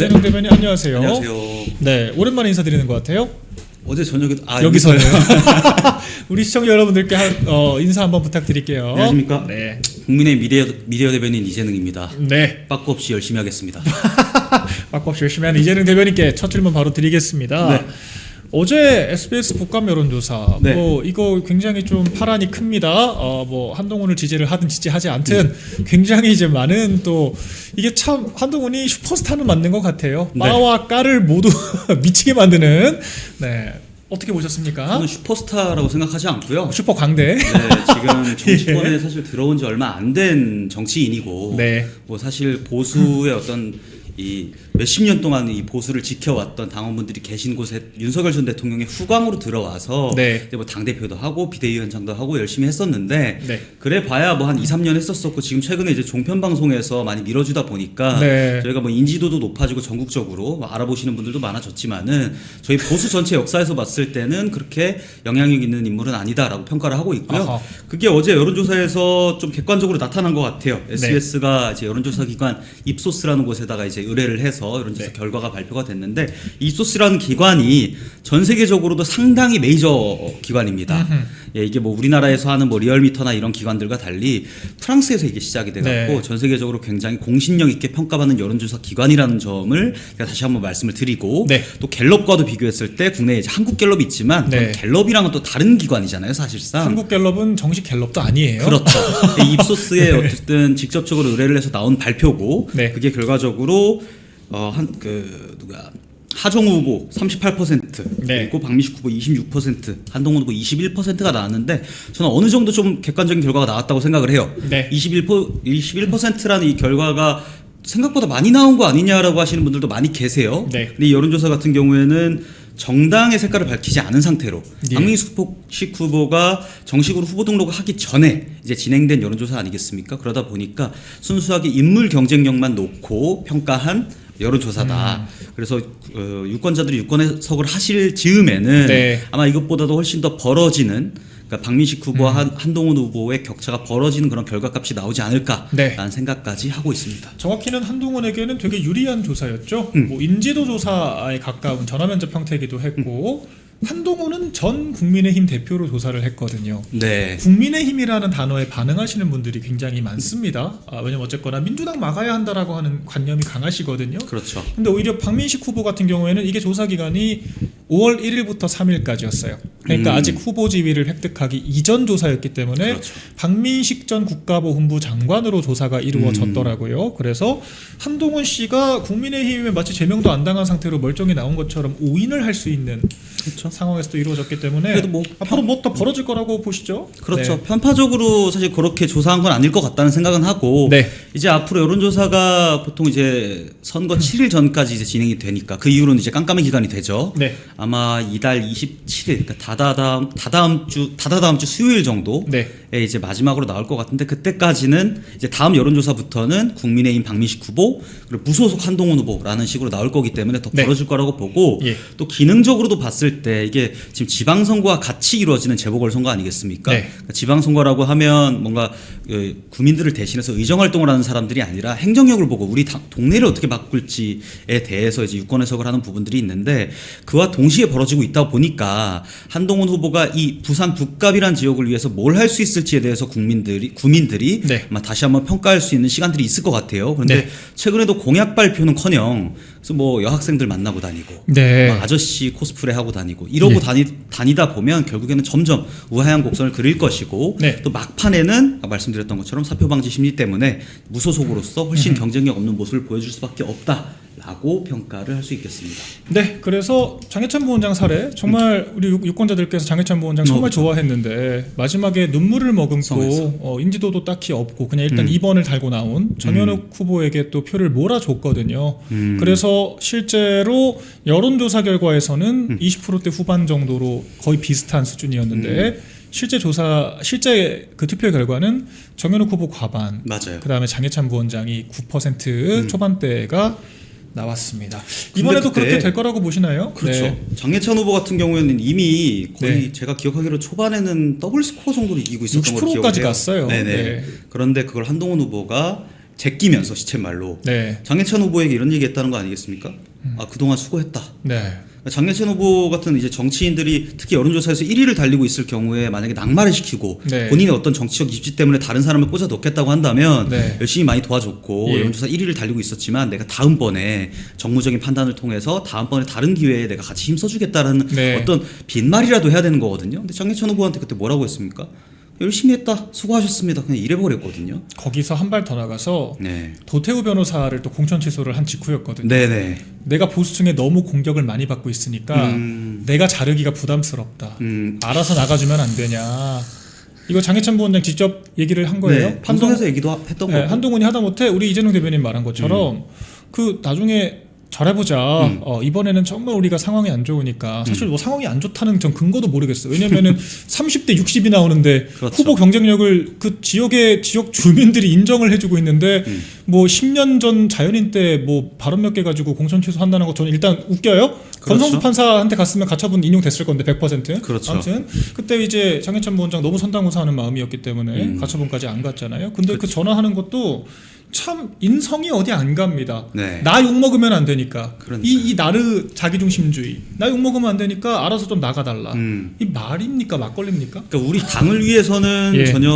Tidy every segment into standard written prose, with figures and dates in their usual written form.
이재명 대변인 안녕하세요. 안녕하세요. 네, 오랜만에 인사드리는 것 같아요. 어제 저녁에 여기서요. 우리 시청자 여러분들께 인사 한번 부탁드릴게요. 안녕하십니까? 네. 국민의 미디어 대변인 이재능입니다. 네. 빠꾸 없이 열심히 하겠습니다. 빠꾸 없이 열심히 하는 이재명 대변인께 첫 질문 바로 드리겠습니다. 네. 어제 SBS 국감 여론조사 네. 이거 굉장히 좀 파란이 큽니다. 한동훈을 지지를 하든 지지하지 않든 굉장히 이제 많은 또 이게 참 한동훈이 슈퍼스타는 맞는 것 같아요. 네. 빠와 까를 모두 미치게 만드는. 네. 어떻게 보셨습니까? 저는 슈퍼스타라고 생각하지 않고요. 슈퍼 광대. 네, 지금 정치권에 사실 들어온 지 얼마 안 된 정치인이고, 네. 뭐 사실 보수의 어떤 이 몇십 년 동안 이 보수를 지켜왔던 당원분들이 계신 곳에 윤석열 전 대통령의 후광으로 들어와서 네. 이제 뭐 당대표도 하고 비대위원장도 하고 열심히 했었는데 네. 그래 봐야 뭐 한 2, 3년 했었었고 지금 최근에 이제 종편 방송에서 많이 밀어주다 보니까 네. 저희가 뭐 인지도도 높아지고 전국적으로 뭐 알아보시는 분들도 많아졌지만은 저희 보수 전체 역사에서 봤을 때는 그렇게 영향력 있는 인물은 아니다라고 평가를 하고 있고요. 아하. 그게 어제 여론조사에서 좀 객관적으로 나타난 것 같아요. SBS가 이제 여론조사 기관 입소스라는 곳에다가 이제 의뢰를 해서 여론조사 네. 결과가 발표가 됐는데 입소스라는 기관이 전 세계적으로도 상당히 메이저 기관입니다. 예, 이게 뭐 우리나라에서 하는 뭐 리얼미터나 이런 기관들과 달리 프랑스에서 이게 시작이 돼갖고 네. 전 세계적으로 굉장히 공신력 있게 평가받는 여론조사 기관이라는 점을 제가 다시 한번 말씀을 드리고 네. 또 갤럽과도 비교했을 때 국내에 이제 한국 갤럽이 있지만 네. 갤럽이랑은 또 다른 기관이잖아요, 사실상. 한국 갤럽은 정식 갤럽도 아니에요. 그렇죠. 입소스에 어쨌든 직접적으로 의뢰를 해서 나온 발표고 네. 그게 결과적으로 하정우 후보 38% 네. 그리고 박민식 후보 26% 한동훈 후보 21%가 나왔는데 저는 어느 정도 좀 객관적인 결과가 나왔다고 생각을 해요. 네. 21%라는 이 결과가 생각보다 많이 나온 거 아니냐라고 하시는 분들도 많이 계세요. 네. 근데 이 여론조사 같은 경우에는 정당의 색깔을 밝히지 않은 상태로 예. 박민식 후보가 정식으로 후보 등록을 하기 전에 이제 진행된 여론조사 아니겠습니까? 그러다 보니까 순수하게 인물 경쟁력만 놓고 평가한 여론조사다. 그래서 유권자들이 유권 해석을 하실 즈음에는 네. 아마 이것보다도 훨씬 더 벌어지는 그러니까 박민식 후보와 한동훈 후보의 격차가 벌어지는 그런 결과값이 나오지 않을까라는 네. 생각까지 하고 있습니다. 정확히는 한동훈에게는 되게 유리한 조사였죠. 뭐 인지도 조사에 가까운 전화면접 형태이기도 했고 한동훈은 전 국민의힘 대표로 조사를 했거든요. 네. 국민의힘이라는 단어에 반응하시는 분들이 굉장히 많습니다. 왜냐면 어쨌거나 민주당 막아야 한다라고 하는 관념이 강하시거든요. 그렇죠. 근데 오히려 박민식 후보 같은 경우에는 이게 조사 기간이 5월 1일부터 3일까지였어요. 그러니까 아직 후보 지위를 획득하기 이전 조사였기 때문에 그렇죠. 박민식 전 국가보훈부 장관으로 조사가 이루어졌더라고요. 그래서 한동훈 씨가 국민의힘에 마치 제명도 안 당한 상태로 멀쩡히 나온 것처럼 오인을 할 수 있는 그렇죠. 상황에서도 이루어졌기 때문에 그래도 뭐 앞으로 뭐 더 벌어질 거라고 보시죠? 그렇죠. 네. 편파적으로 사실 그렇게 조사한 건 아닐 것 같다는 생각은 하고 네. 이제 앞으로 여론조사가 보통 이제 선거 7일 전까지 이제 진행이 되니까 그 이후로는 이제 깜깜이 기간이 되죠. 네. 아마 이달 27일 그러니까 다다음 주 수요일 정도에 네. 이제 마지막으로 나올 것 같은데 그때까지는 이제 다음 여론조사부터는 국민의힘 박민식 후보 그리고 무소속 한동훈 후보라는 식으로 나올 거기 때문에 더 네. 벌어질 거라고 보고 예. 또 기능적으로도 봤을 때 이게 지금 지방선거와 같이 이루어지는 재보궐선거 아니겠습니까? 네. 그러니까 지방선거라고 하면 뭔가 구민들을 대신해서 의정활동을 하는 사람들이 아니라 행정력을 보고 우리 동네를 어떻게 바꿀지에 대해서 이제 유권 해석을 하는 부분들이 있는데 그와 동시에 벌어지고 있다 보니까 한동훈 후보가 이 부산 북갑이라는 지역을 위해서 뭘 할 수 있을지에 대해서 구민들이 네. 아마 다시 한번 평가할 수 있는 시간들이 있을 것 같아요. 그런데 네. 최근에도 공약 발표는커녕 그래서 뭐 여학생들 만나고 다니고 네. 막 아저씨 코스프레 하고 다니고 이러고 다니다 보면 결국에는 점점 우하향 곡선을 그릴 것이고 네. 또 막판에는 아까 말씀드렸던 것처럼 사표 방지 심리 때문에 무소속으로서 훨씬 경쟁력 없는 모습을 보여줄 수밖에 없다라고 평가를 할 수 있겠습니다. 네, 그래서 장해찬 부원장 사례 정말 우리 유권자들께서 장해찬 부원장 정말 좋아했는데 마지막에 눈물을 머금고 인지도도 딱히 없고 그냥 일단 2번을 달고 나온 정현욱 후보에게 또 표를 몰아줬거든요. 그래서 실제로 여론조사 결과에서는 20%대 후반 정도로 거의 비슷한 수준이었는데 실제 그 투표 결과는 정현욱 후보 과반, 맞아요. 그다음에 장해찬 부원장이 9% 초반대가 나왔습니다. 이번에도 그렇게 될 거라고 보시나요? 그렇죠. 네. 장해찬 후보 같은 경우에는 이미 거의 네. 제가 기억하기로 초반에는 더블 스코어 정도로 이기고 있었던 걸로 60%까지 기억을 해요. 갔어요. 네네. 네. 그런데 그걸 한동훈 후보가 제끼면서 시쳇말로 네. 장해찬 후보에게 이런 얘기했다는 거 아니겠습니까? 아 그동안 수고했다. 네. 장해찬 후보 같은 이제 정치인들이 특히 여론조사에서 1위를 달리고 있을 경우에 만약에 낙마를 시키고 네. 본인의 어떤 정치적 입지 때문에 다른 사람을 꽂아 넣겠다고 한다면 네. 열심히 많이 도와줬고 예. 여론조사 1위를 달리고 있었지만 내가 다음번에 정무적인 판단을 통해서 다음번에 다른 기회에 내가 같이 힘써주겠다라는 네. 어떤 빈말이라도 해야 되는 거거든요. 근데 장해찬 후보한테 그때 뭐라고 했습니까? 열심히 했다, 수고하셨습니다. 그냥 이래버렸거든요. 거기서 한 발 더 나가서 네, 도태우 변호사를 또 공천 취소를 한 직후였거든요. 네네. 내가 보수층에 너무 공격을 많이 받고 있으니까 내가 자르기가 부담스럽다. 알아서 나가주면 안 되냐. 이거 장해찬 부원장 직접 얘기를 한 거예요. 네, 방송에서 얘기도 했던 네, 거고. 한동훈이 하다못해 우리 이재명 대변인 말한 것처럼 그 나중에 잘해보자. 이번에는 정말 우리가 상황이 안 좋으니까 사실 뭐 상황이 안 좋다는 전 근거도 모르겠어요. 왜냐면은 30대 60이 나오는데 그렇죠. 후보 경쟁력을 그 지역 주민들이 인정을 해주고 있는데 뭐 10년 전 자연인 때 뭐 발언 몇 개 가지고 공천 취소한다는 거 저는 일단 웃겨요. 그렇죠. 권성수 판사한테 갔으면 가처분 인용됐을 건데 100%. 그렇죠. 아무튼 그때 이제 장해찬 부원장 너무 선당우사하는 마음이었기 때문에 가처분까지 안 갔잖아요. 근데 그 전화하는 것도 참 인성이 어디 안 갑니다. 네. 나 욕먹으면 안 되니까. 그러니까요. 이 나르 자기중심주의. 나 욕먹으면 안 되니까 알아서 좀 나가달라. 음. 이 말입니까? 막걸리입니까? 그러니까 우리 당을 위해서는 예. 전혀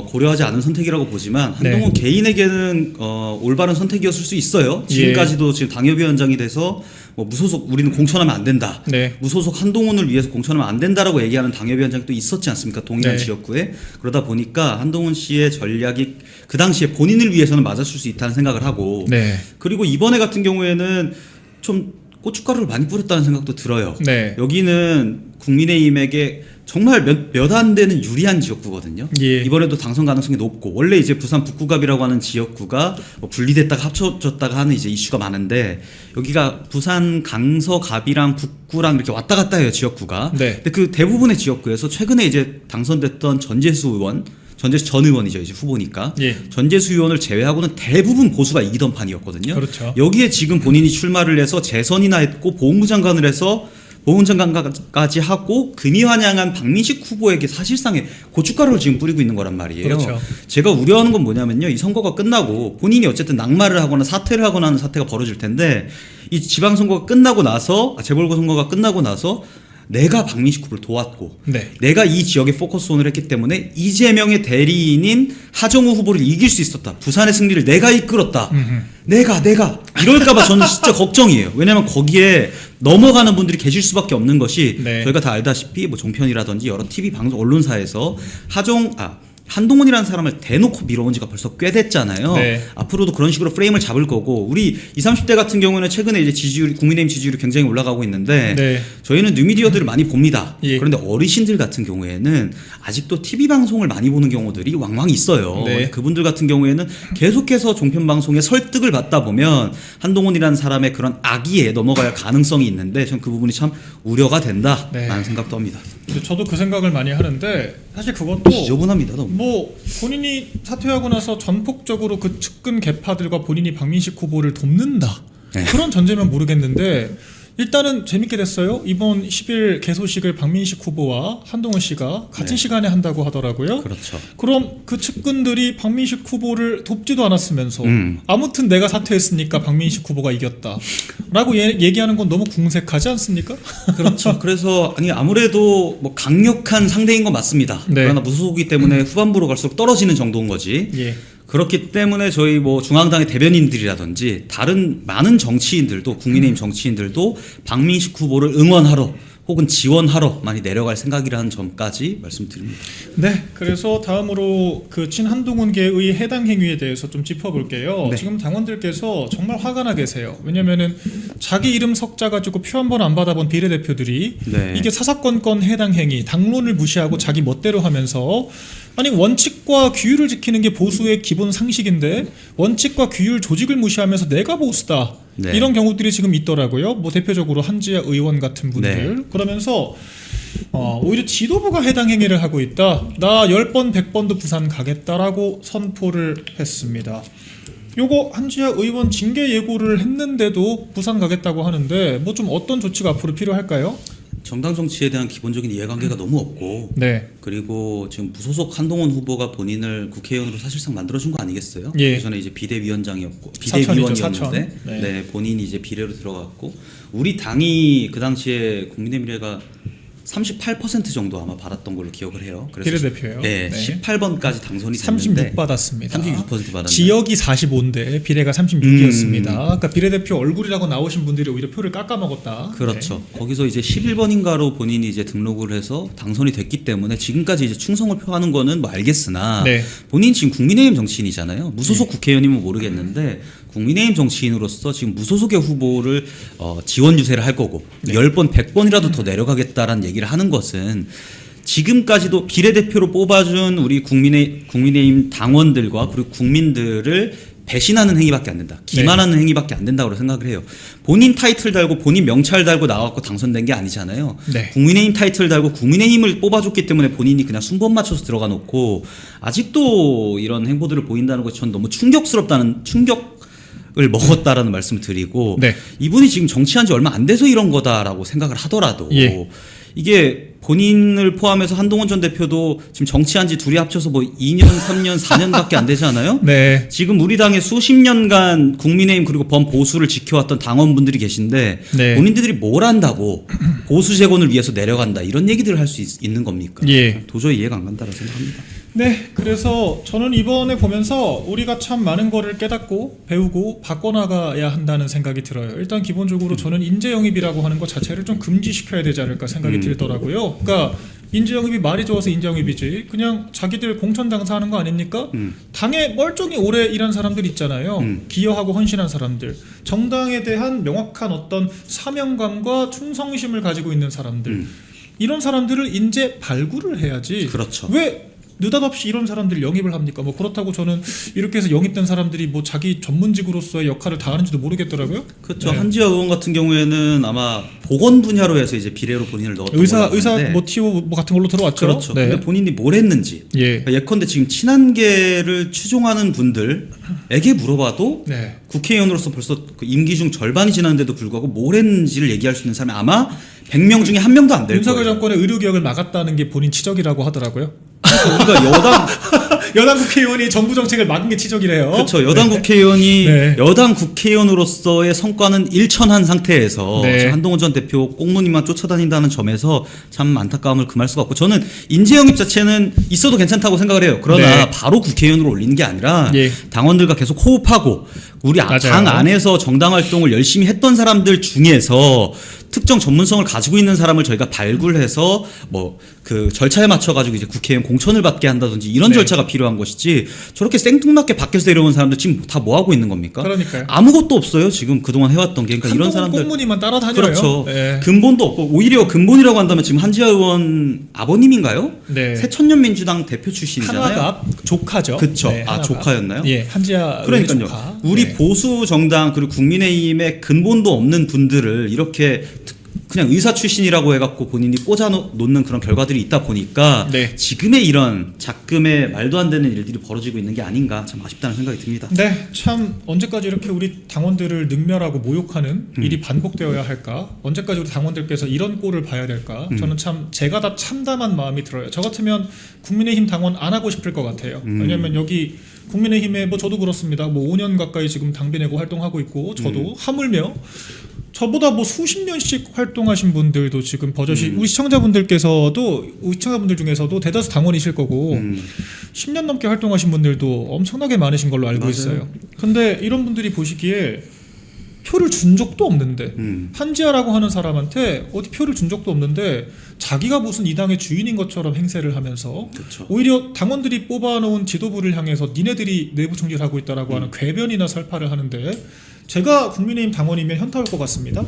고려하지 않은 선택이라고 보지만 한동훈 개인에게는 올바른 선택이었을 수 있어요. 지금까지도 지금 당협위원장이 돼서 뭐 무소속 우리는 공천하면 안 된다. 네. 무소속 한동훈을 위해서 공천하면 안 된다라고 얘기하는 당협위원장이 또 있었지 않습니까? 동일한 네. 지역구에. 그러다 보니까 한동훈 씨의 전략이 그 당시에 본인을 위해서는 맞았을 수 있다는 생각을 하고 네. 그리고 이번에 같은 경우에는 좀 고춧가루를 많이 뿌렸다는 생각도 들어요. 네. 여기는 국민의힘에게 정말 몇 안 되는 유리한 지역구거든요. 예. 이번에도 당선 가능성이 높고 원래 이제 부산 북구갑이라고 하는 지역구가 뭐 분리됐다가 합쳐졌다가 하는 이제 이슈가 많은데 여기가 부산 강서갑이랑 북구랑 이렇게 왔다 갔다 해요 지역구가. 네. 근데 그 대부분의 지역구에서 최근에 이제 당선됐던 전재수 의원 전재수 전 의원이죠 이제 후보니까 예. 전재수 의원을 제외하고는 대부분 보수가 이기던 판이었거든요. 그렇죠. 여기에 지금 본인이 출마를 해서 재선이나 했고 보훈부 장관을 해서 보훈 장관까지 하고 금이 환영한 박민식 후보에게 사실상의 고춧가루를 지금 뿌리고 있는 거란 말이에요. 그렇죠. 제가 우려하는 건 뭐냐면요. 이 선거가 끝나고 본인이 어쨌든 낙마를 하거나 사퇴를 하거나 하는 사태가 벌어질 텐데 이 지방선거가 끝나고 나서 재보궐선거가 끝나고 나서 내가 박민식 후보를 도왔고 네. 내가 이 지역에 포커스온을 했기 때문에 이재명의 대리인인 하정우 후보를 이길 수 있었다. 부산의 승리를 내가 이끌었다. 내가 이럴까봐 저는 진짜 걱정이에요. 왜냐하면 거기에 넘어가는 분들이 계실 수밖에 없는 것이 네. 저희가 다 알다시피 뭐 종편이라든지 여러 TV 방송 언론사에서 한동훈이라는 사람을 대놓고 밀어온 지가 벌써 꽤 됐잖아요. 네. 앞으로도 그런 식으로 프레임을 잡을 거고 우리 20, 30대 같은 경우에는 최근에 이제 지지율이 국민의힘 지지율이 굉장히 올라가고 있는데 네. 저희는 뉴미디어들을 많이 봅니다. 예. 그런데 어르신들 같은 경우에는 아직도 TV 방송을 많이 보는 경우들이 왕왕 있어요. 네. 그분들 같은 경우에는 계속해서 종편 방송에 설득을 받다 보면 한동훈이라는 사람의 그런 악의에 넘어갈 가능성이 있는데 전 그 부분이 참 우려가 된다라는 네. 생각도 합니다. 근데 저도 그 생각을 많이 하는데 사실 그것도 지저분합니다. 너무. 뭐 본인이 사퇴하고 나서 전폭적으로 그 측근 개파들과 본인이 박민식 후보를 돕는다 네. 그런 전제면 모르겠는데 일단은 재밌게 됐어요. 이번 10일 개소식을 박민식 후보와 한동훈 씨가 같은 네. 시간에 한다고 하더라고요. 그렇죠. 그럼 그 측근들이 박민식 후보를 돕지도 않았으면서 아무튼 내가 사퇴했으니까 박민식 후보가 이겼다 라고 얘기하는 건 너무 궁색하지 않습니까? 그렇죠. 그래서 아무래도 뭐 강력한 상대인 건 맞습니다. 네. 그러나 무소속이기 때문에 후반부로 갈수록 떨어지는 정도인 거지. 예. 그렇기 때문에 저희 뭐 중앙당의 대변인들이라든지 다른 많은 정치인들도 국민의힘 정치인들도 박민식 후보를 응원하러 혹은 지원하러 많이 내려갈 생각이라는 점까지 말씀드립니다. 네, 그래서 다음으로 그 친한동훈계의 해당 행위에 대해서 좀 짚어볼게요. 네. 지금 당원들께서 정말 화가 나 계세요. 왜냐면은 자기 이름 섞자 가지고 표 한 번 안 받아본 비례대표들이 네. 이게 사사건건 해당 행위, 당론을 무시하고 자기 멋대로 하면서 아니 원칙과 규율을 지키는 게 보수의 기본 상식인데 원칙과 규율 조직을 무시하면서 내가 보수다. 네. 이런 경우들이 지금 있더라고요. 뭐 대표적으로 한지아 의원 같은 분들. 네. 그러면서 오히려 지도부가 해당 행위를 하고 있다. 나 10번 100번도 부산 가겠다라고 선포를 했습니다. 요거 한지아 의원 징계 예고를 했는데도 부산 가겠다고 하는데 뭐 좀 어떤 조치가 앞으로 필요할까요? 정당 정치에 대한 기본적인 이해관계가 너무 없고 네. 그리고 지금 무소속 한동훈 후보가 본인을 국회의원으로 사실상 만들어준 거 아니겠어요? 예. 예전에 이제 비대위원장이었고 사천이죠, 비대위원이었는데 사천. 네. 네. 본인이 이제 비례로 들어갔고 우리 당이 그 당시에 국민의미래가 38% 정도 아마 받았던 걸로 기억을 해요. 비례대표요. 네, 네. 18번까지 당선이 36 됐는데 받았습니다. 36% 받았는데 지역이 45인데 비례가 36이었습니다. 그러니까 비례대표 얼굴이라고 나오신 분들이 오히려 표를 깎아 먹었다. 그렇죠. 거기서 이제 11번인가로 본인이 이제 등록을 해서 당선이 됐기 때문에 지금까지 이제 충성을 표하는 거는 뭐 알겠으나 네. 본인 지금 국민의힘 정치인이잖아요. 무소속 국회의원이면 모르겠는데 국민의힘 정치인으로서 지금 무소속의 후보를 지원 유세를 할 거고 10번, 100번이라도 더 내려가겠다라는 얘기를 하는 것은 지금까지도 비례대표로 뽑아준 우리 국민의힘 당원들과 그리고 국민들을 배신하는 행위밖에 안 된다. 기만하는 행위밖에 안 된다고 생각을 해요. 본인 타이틀 달고 본인 명찰 달고 나와갖고 당선된 게 아니잖아요. 네. 국민의힘 타이틀 달고 국민의힘을 뽑아줬기 때문에 본인이 그냥 순번 맞춰서 들어가 놓고 아직도 이런 행보들을 보인다는 것이 전 너무 충격을 먹었다라는 말씀을 드리고 네. 이분이 지금 정치한 지 얼마 안 돼서 이런 거다라고 생각을 하더라도 예. 이게 본인을 포함해서 한동훈 전 대표도 지금 정치한 지 둘이 합쳐서 뭐 2년, 3년, 4년밖에 안 되지 않아요? 네. 지금 우리 당에 수십 년간 국민의힘 그리고 범보수를 지켜왔던 당원분들이 계신데 네. 본인들이 뭘 한다고 보수 재건을 위해서 내려간다 이런 얘기들을 할 수 있는 겁니까? 예. 도저히 이해가 안 간다고 생각합니다. 네, 그래서 저는 이번에 보면서 우리가 참 많은 거를 깨닫고 배우고 바꿔나가야 한다는 생각이 들어요. 일단 기본적으로 저는 인재영입이라고 하는 것 자체를 좀 금지시켜야 되지 않을까 생각이 들더라고요. 그러니까 인재영입이 말이 좋아서 인재영입이지 그냥 자기들 공천 장사하는 거 아닙니까? 당에 멀쩡히 오래 일한 사람들 있잖아요. 기여하고 헌신한 사람들, 정당에 대한 명확한 어떤 사명감과 충성심을 가지고 있는 사람들, 이런 사람들을 인재 발굴을 해야지. 그렇죠. 왜 느닷없이 이런 사람들 영입을 합니까? 뭐 그렇다고 저는 이렇게 해서 영입된 사람들이 뭐 자기 전문직으로서의 역할을 다하는지도 모르겠더라고요. 그렇죠. 네. 한지아 의원 같은 경우에는 아마 보건 분야로 해서 이제 비례로 본인을 넣었던 의사 걸로 모티오 뭐 같은 걸로 들어왔죠. 그렇죠. 네. 근데 본인이 뭘 했는지 예. 예컨대 지금 친한계를 추종하는 분들에게 물어봐도 네. 국회의원으로서 벌써 그 임기 중 절반이 지났는데도 불구하고 뭘 했는지를 얘기할 수 있는 사람이 아마 100명 중에 한 명도 안 될 윤석열 거예요. 정권의 의료 개혁을 막았다는 게 본인 치적이라고 하더라고요. 우리가 여당 국회의원이 정부 정책을 막은 게 치적이래요. 그렇죠. 여당 국회의원이 네. 여당 국회의원으로서의 성과는 일천한 상태에서 네. 지금 한동훈 전 대표 꽁무니만 쫓아다닌다는 점에서 참 안타까움을 금할 수가 없고 저는 인재 영입 자체는 있어도 괜찮다고 생각을 해요. 그러나 네. 바로 국회의원으로 올리는 게 아니라 예. 당원들과 계속 호흡하고 우리 맞아요. 당 안에서 정당 활동을 열심히 했던 사람들 중에서 특정 전문성을 가지고 있는 사람을 저희가 발굴해서 뭐 그 절차에 맞춰 가지고 이제 국회의원 공천을 받게 한다든지 이런 네. 절차가 필요한 것이지 저렇게 생뚱맞게 밖에서 내려온 사람들 지금 다 뭐 하고 있는 겁니까? 그러니까요. 아무것도 없어요. 지금 그동안 해왔던 게 그러니까 이런 사람들 꽁무니만 따라다녀요. 그렇죠. 네. 근본도 없고 오히려 근본이라고 한다면 지금 한지아 의원 아버님인가요? 네. 새천년민주당 대표 출신이잖아요. 한화갑 조카죠. 그쵸. 네, 아, 한화갑. 조카였나요? 예, 한지아 그러니까요. 조카. 우리 네. 보수 정당 그리고 국민의힘의 근본도 없는 분들을 이렇게 그냥 의사 출신이라고 해갖고 본인이 꽂아 놓는 그런 결과들이 있다 보니까 네. 지금의 이런 작금의 말도 안 되는 일들이 벌어지고 있는 게 아닌가 참 아쉽다는 생각이 듭니다. 네, 참 언제까지 이렇게 우리 당원들을 능멸하고 모욕하는 일이 반복되어야 할까? 언제까지 우리 당원들께서 이런 꼴을 봐야 될까? 저는 참 제가 다 참담한 마음이 들어요. 저 같으면 국민의힘 당원 안 하고 싶을 것 같아요. 왜냐하면 여기 국민의힘에 뭐 저도 그렇습니다. 뭐 5년 가까이 지금 당비 내고 활동하고 있고 저도 하물며 저보다 뭐 수십 년씩 활동하신 분들도 지금 버젓이 우리 시청자분들 중에서도 대다수 당원이실 거고 10년 넘게 활동하신 분들도 엄청나게 많으신 걸로 알고 맞아요. 있어요. 근데 이런 분들이 보시기에 표를 준 적도 없는데 한지아라고 하는 사람한테 어디 표를 준 적도 없는데 자기가 무슨 이 당의 주인인 것처럼 행세를 하면서 그렇죠. 오히려 당원들이 뽑아놓은 지도부를 향해서 니네들이 내부 총질하고 있다라고 하는 궤변이나 설파를 하는데 제가 국민의힘 당원이면 현타 올 것 같습니다.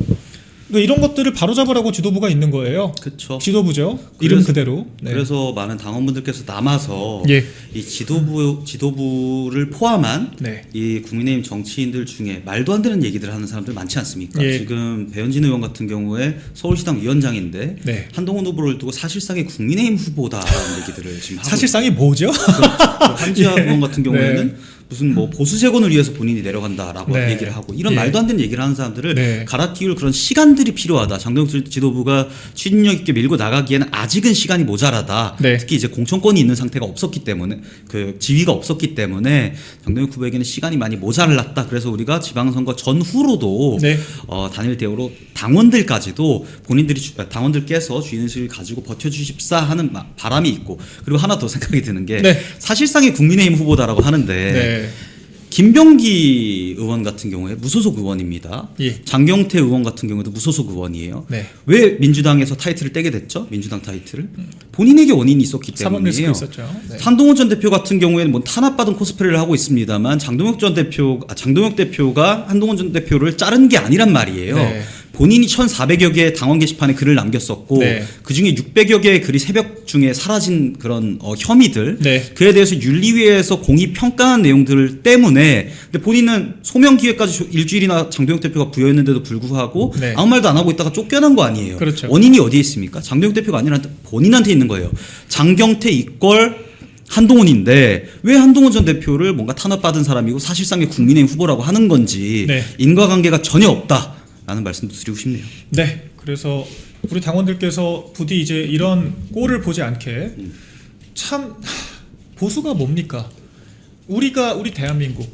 그러니까 이런 것들을 바로잡으라고 지도부가 있는 거예요. 그렇죠. 지도부죠. 이름 그대로. 네. 그래서 많은 당원분들께서 남아서 예. 이 지도부를 포함한 네. 이 국민의힘 정치인들 중에 말도 안 되는 얘기들 하는 사람들 많지 않습니까? 예. 지금 배현진 의원 같은 경우에 서울시당 위원장인데 네. 한동훈 후보를 두고 사실상의 국민의힘 후보다라는 얘기들을 지금 하고 사실상이 뭐죠? 한지아 의원 같은 경우에는 무슨 뭐 보수 재건을 위해서 본인이 내려간다라고 네. 얘기를 하고 이런 예. 말도 안 되는 얘기를 하는 사람들을 네. 갈아끼울 그런 시간들이 필요하다. 장동혁 지도부가 추진력 있게 밀고 나가기에는 아직은 시간이 모자라다. 네. 특히 이제 공천권이 있는 상태가 없었기 때문에 그 지위가 없었기 때문에 장동혁 후보에게는 시간이 많이 모자랐다. 그래서 우리가 지방선거 전후로도 네. 단일 대우로 당원들까지도 당원들께서 주인의식을 가지고 버텨주십사 하는 바람이 있고 그리고 하나 더 생각이 드는 게 네. 사실상의 국민의힘 후보다라고 하는데 네. 김병기 의원 같은 경우에 무소속 의원입니다. 예. 장경태 의원 같은 경우도 무소속 의원이에요. 네. 왜 민주당에서 타이틀을 떼게 됐죠? 민주당 타이틀을 본인에게 원인이 있었기 사법 리스크 때문이에요. 있었죠. 네. 한동훈 전 대표 같은 경우에는 뭐 탄압받은 코스프레를 하고 있습니다만 장동혁 대표가 한동훈 전 대표를 자른 게 아니란 말이에요. 네. 본인이 1,400여 개의 당원 게시판에 글을 남겼었고 네. 그중에 600여 개의 글이 새벽 중에 사라진 그런 혐의들 네. 그에 대해서 윤리위에서 공의 평가한 내용들 때문에 근데 본인은 소명 기획까지 일주일이나 장동혁 대표가 부여했는데도 불구하고 네. 아무 말도 안 하고 있다가 쫓겨난 거 아니에요. 그렇죠. 원인이 어디에 있습니까? 장동혁 대표가 아니라 본인한테 있는 거예요. 장경태 이꼴 한동훈인데 왜 한동훈 전 대표를 뭔가 탄압받은 사람이고 사실상의 국민의힘 후보라고 하는 건지 네. 인과관계가 전혀 없다라는 말씀도 드리고 싶네요. 네. 그래서 우리 당원들께서 부디 이제 이런 꼴을 보지 않게 참 보수가 뭡니까? 우리 대한민국,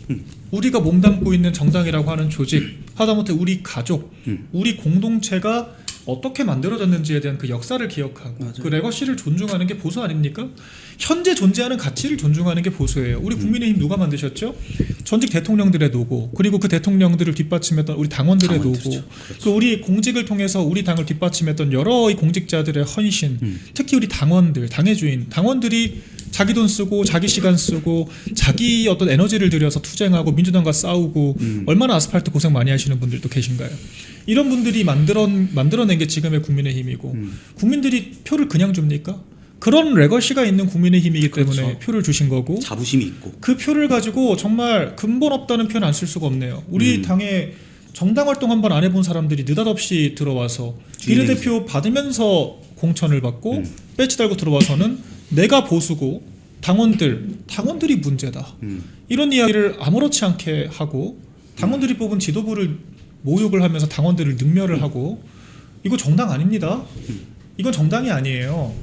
우리가 몸담고 있는 정당이라고 하는 조직, 하다못해 우리 가족, 우리 공동체가 어떻게 만들어졌는지에 대한 그 역사를 기억하고 맞아요. 그 레거시를 존중하는 게 보수 아닙니까? 현재 존재하는 가치를 존중하는 게 보수예요. 우리 국민의힘 누가 만드셨죠? 전직 대통령들의 노고, 그리고 그 대통령들을 뒷받침했던 우리 당원들의 당원들이죠. 노고, 그렇죠. 그 우리 공직을 통해서 우리 당을 뒷받침했던 여러 이 공직자들의 헌신, 특히 우리 당원들, 당의 주인, 당원들이 자기 돈 쓰고 자기 시간 쓰고 자기 어떤 에너지를 들여서 투쟁하고 민주당과 싸우고 얼마나 아스팔트 고생 많이 하시는 분들도 계신가요? 이런 분들이 만들어낸 게 지금의 국민의힘이고 국민들이 표를 그냥 줍니까? 그런 레거시가 있는 국민의힘이기 때문에 그렇죠. 표를 주신 거고 자부심이 있고 그 표를 가지고 정말 근본 없다는 표현 안 쓸 수가 없네요. 우리 당에 정당 활동 한 번 안 해본 사람들이 느닷없이 들어와서 비례대표 받으면서 공천을 받고 배지 달고 들어와서는 내가 보수고 당원들이 문제다. 이런 이야기를 아무렇지 않게 하고 당원들이 뽑은 지도부를 모욕을 하면서 당원들을 능멸을 하고 이거 정당 아닙니다. 이건 정당이 아니에요.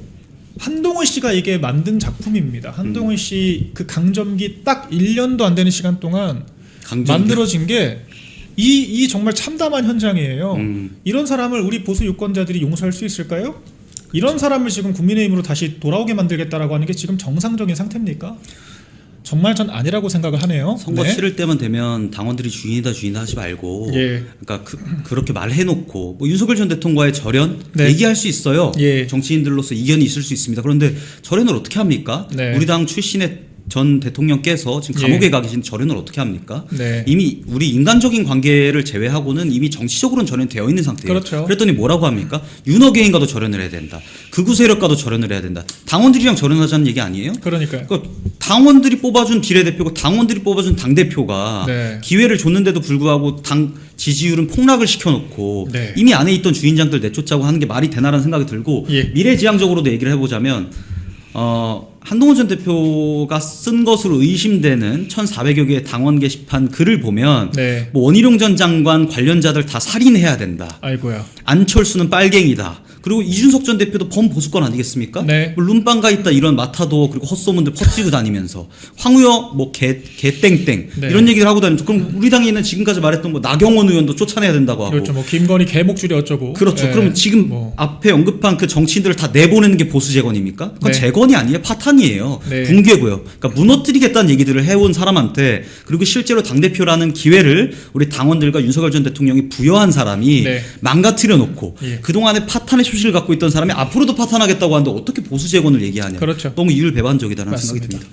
한동훈 씨가 이게 만든 작품입니다. 한동훈 씨 그 강점기 딱 1년도 안 되는 시간 동안 만들어진 게 이 정말 참담한 현장이에요. 이런 사람을 우리 보수 유권자들이 용서할 수 있을까요? 이런 사람을 지금 국민의힘으로 다시 돌아오게 만들겠다라고 하는 게 지금 정상적인 상태입니까? 정말 전 아니라고 생각을 하네요. 선거 네. 치를 때만 되면 당원들이 주인이다 하지 말고 예. 그러니까 그렇게 말해놓고 뭐 윤석열 전 대통령과의 절연 네. 얘기할 수 있어요. 예. 정치인들로서 이견이 있을 수 있습니다. 그런데 절연을 어떻게 합니까? 네. 우리 당 출신의 전 대통령께서 지금 감옥에 가 계신 절연을 어떻게 합니까? 네. 이미 우리 인간적인 관계를 제외하고는 이미 정치적으로는 절연되어 있는 상태예요. 그렇죠. 그랬더니 뭐라고 합니까? 윤호개인과도 절연을 해야 된다. 극우 세력과도 절연을 해야 된다. 당원들이랑 절연하자는 얘기 아니에요? 그러니까요. 그러니까 당원들이 뽑아준 비례대표고 당원들이 뽑아준 당대표가 네. 기회를 줬는데도 불구하고 당 지지율은 폭락을 시켜놓고 네. 이미 안에 있던 주인장들 내쫓자고 하는 게 말이 되나라는 생각이 들고 예. 미래지향적으로도 얘기를 해보자면 한동훈 전 대표가 쓴 것으로 의심되는 1,400여 개의 당원 게시판 글을 보면 네. 뭐 원희룡 전 장관 관련자들 다 살인해야 된다. 아이고야. 안철수는 빨갱이다. 그리고 이준석 전 대표도 범보수권 아니겠습니까? 네. 뭐 룸빵가 있다 이런 마타도 그리고 헛소문들 퍼뜨리고 다니면서 황우여 뭐 개땡땡 네. 이런 얘기를 하고 다니면서 그럼 우리 당에 있는 지금까지 말했던 뭐 나경원 의원도 쫓아내야 된다고 하고 그렇죠. 뭐 김건희 개목줄이 어쩌고. 그렇죠. 네. 그러면 지금 뭐. 앞에 언급한 그 정치인들을 다 내보내는 게 보수 재건입니까? 그건 네. 재건이 아니에요. 파탄이에요. 네. 붕괴고요. 그러니까 무너뜨리겠다는 얘기들을 해온 사람한테 그리고 실제로 당대표라는 기회를 우리 당원들과 윤석열 전 대통령이 부여한 사람이 네. 망가뜨려 놓고 예. 그동안에 파탄의 소식을 갖고 있던 사람이 앞으로도 파탄하겠다고 하는데 어떻게 보수 재건을 얘기하냐. 그렇죠. 너무 이율배반적이다는 생각이 맞습니다. 듭니다.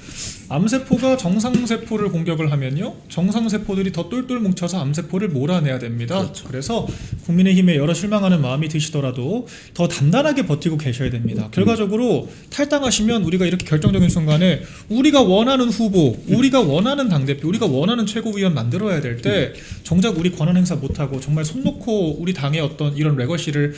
암세포가 정상세포를 공격을 하면요, 정상세포들이 더 똘똘 뭉쳐서 암세포를 몰아내야 됩니다. 그렇죠. 그래서 국민의힘에 여러 실망하는 마음이 드시더라도 더 단단하게 버티고 계셔야 됩니다. 결과적으로 탈당하시면 우리가 이렇게 결정적인 순간에 우리가 원하는 후보, 우리가 원하는 당대표, 우리가 원하는 최고위원 만들어야 될 때 정작 우리 권한 행사 못하고 정말 손 놓고 우리 당의 어떤 이런 레거시를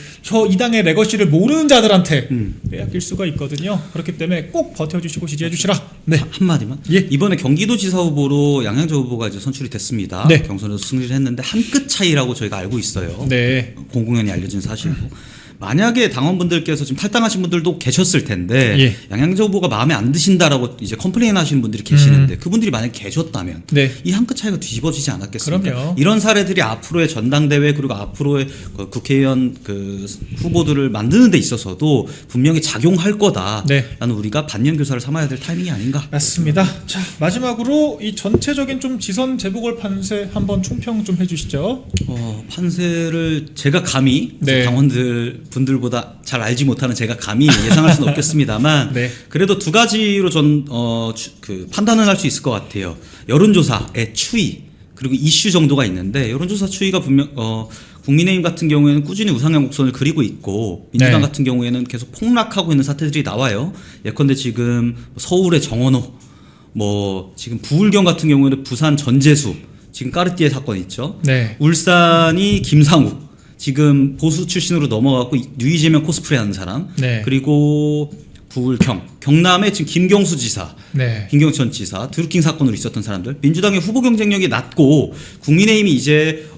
이 당의 레거시를 모르는 자들한테 빼앗길 수가 있거든요. 그렇기 때문에 꼭 버텨주시고 지지해주시라. 네. 한마디 한마디만. 예. 이번에 경기도지사 후보로 양양조 후보가 이제 선출이 됐습니다. 네. 경선에서 승리를 했는데 한 끗 차이라고 저희가 알고 있어요. 네. 공공연히 알려진 사실이고. 만약에 당원분들께서 지금 탈당하신 분들도 계셨을 텐데 예. 양양조 후보가 마음에 안 드신다라고 이제 컴플레인 하시는 분들이 계시는데 그분들이 만약에 계셨다면 네. 이 한 끗 차이가 뒤집어지지 않았겠습니까? 그럼요. 이런 사례들이 앞으로의 전당대회 그리고 앞으로의 그 국회의원 그 후보들을 만드는 데 있어서도 분명히 작용할 거다라는 네. 우리가 반면교사를 삼아야 될 타이밍이 아닌가. 맞습니다. 자, 마지막으로 이 전체적인 좀 지선 재보궐 판세 한번 총평 좀 해주시죠. 판세를 제가 감히 네. 당원들 분들보다 잘 알지 못하는 제가 감히 예상할 수는 없겠습니다만 네. 그래도 두 가지로 전 판단을 할 수 있을 것 같아요. 여론조사의 추이 그리고 이슈 정도가 있는데 여론조사 추이가 분명 국민의힘 같은 경우에는 꾸준히 우상향 곡선을 그리고 있고 민주당 네. 같은 경우에는 계속 폭락하고 있는 사태들이 나와요. 예컨대 지금 서울의 정원호 지금 부울경 같은 경우에는 부산 전재수 지금 까르띠에 사건 있죠. 네. 울산이 김상욱 지금 보수 출신으로 넘어가고 유이재명 코스프레하는 사람 네. 그리고 경남에 지금 김경수 지사 네. 김경천 지사 드루킹 사건으로 있었던 사람들 민주당의 후보 경쟁력이 낮고 국민의힘이 이제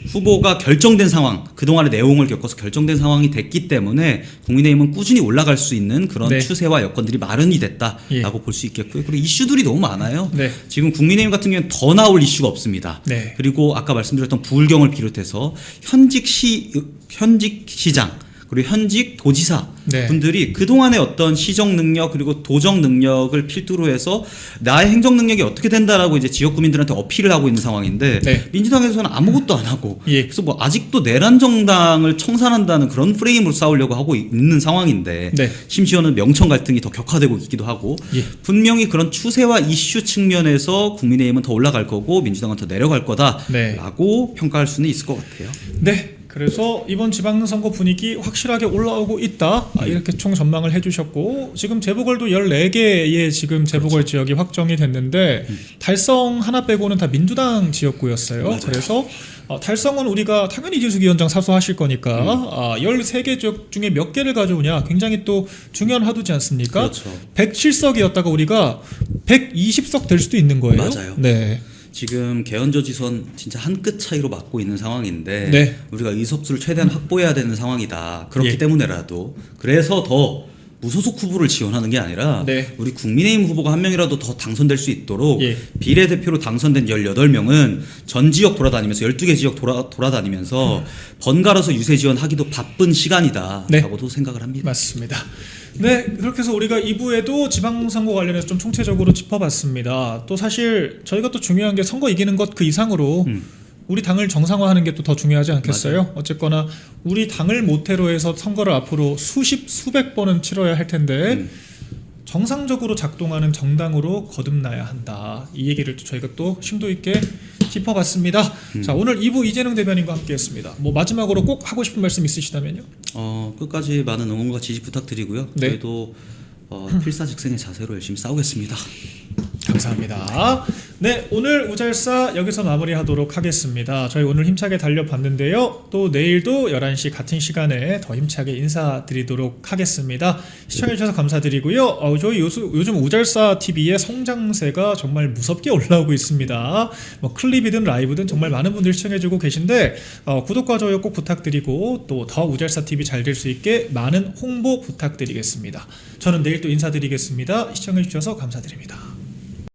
후보가 결정된 상황 그동안의 내용을 겪어서 결정된 상황이 됐기 때문에 국민의힘은 꾸준히 올라갈 수 있는 그런 네. 추세와 여건들이 마련이 됐다라고 예. 볼 수 있겠고요. 그리고 이슈들이 너무 많아요. 네. 지금 국민의힘 같은 경우는 더 나올 이슈가 없습니다. 네. 그리고 아까 말씀드렸던 부울경을 비롯해서 현직 시장 그리고 현직 도지사 네. 분들이 그동안의 어떤 시정 능력 그리고 도정 능력을 필두로 해서 나의 행정 능력이 어떻게 된다라고 이제 지역 구민들한테 어필을 하고 있는 상황인데 네. 민주당에서는 아무것도 안 하고 예. 그래서 아직도 내란 정당을 청산한다는 그런 프레임으로 싸우려고 하고 있는 상황인데 네. 심지어는 명청 갈등이 더 격화되고 있기도 하고 예. 분명히 그런 추세와 이슈 측면에서 국민의힘은 더 올라갈 거고 민주당은 더 내려갈 거다라고 네. 평가할 수는 있을 것 같아요. 네. 그래서 이번 지방선거 분위기 확실하게 올라오고 있다. 이렇게 총 전망을 해주셨고 지금 재보궐도 14개의 지금 재보궐 지역이 확정이 됐는데 달성 하나 빼고는 다 민주당 지역구였어요. 맞아요. 그래서 달성은 우리가 당연히 이진숙 위원장 사수하실 거니까 13개 지역 중에 몇 개를 가져오냐 굉장히 또 중요한 화두지 않습니까? 그렇죠. 107석이었다가 우리가 120석 될 수도 있는 거예요. 맞아요. 네. 지금 개헌저지선 진짜 한 끗 차이로 맞고 있는 상황인데 네. 우리가 의석수를 최대한 확보해야 되는 상황이다. 그렇기 예. 때문에라도 그래서 더 무소속 후보를 지원하는 게 아니라 네. 우리 국민의힘 후보가 한 명이라도 더 당선될 수 있도록 예. 비례대표로 당선된 18명은 전 지역 돌아다니면서 12개 지역 돌아다니면서 번갈아서 유세 지원하기도 바쁜 시간이다라고도 생각을 합니다. 맞습니다. 네, 그렇게 해서 우리가 2부에도 지방선거 관련해서 좀 총체적으로 짚어봤습니다. 또 사실 저희가 또 중요한 게 선거 이기는 것 그 이상으로 우리 당을 정상화하는 게 또 더 중요하지 않겠어요? 맞아요. 어쨌거나 우리 당을 모태로 해서 선거를 앞으로 수백 번은 치러야 할 텐데 정상적으로 작동하는 정당으로 거듭나야 한다. 이 얘기를 또 저희가 또 심도 있게 짚어봤습니다. 자, 오늘 2부 이재능 대변인과 함께했습니다. 마지막으로 꼭 하고 싶은 말씀 있으시다면요? 끝까지 많은 응원과 지지 부탁드리고요. 네. 저희도 필사직생의 자세로 열심히 싸우겠습니다. 감사합니다. 네, 오늘 우잘사 여기서 마무리하도록 하겠습니다. 저희 오늘 힘차게 달려봤는데요. 또 내일도 11시 같은 시간에 더 힘차게 인사드리도록 하겠습니다. 시청해주셔서 감사드리고요. 저희 요즘 우잘사 TV의 성장세가 정말 무섭게 올라오고 있습니다. 클립이든 라이브든 정말 많은 분들이 시청해주고 계신데 구독과 좋아요 꼭 부탁드리고 또 더 우잘사 TV 잘 될 수 있게 많은 홍보 부탁드리겠습니다. 저는 내일 또 인사드리겠습니다. 시청해주셔서 감사드립니다.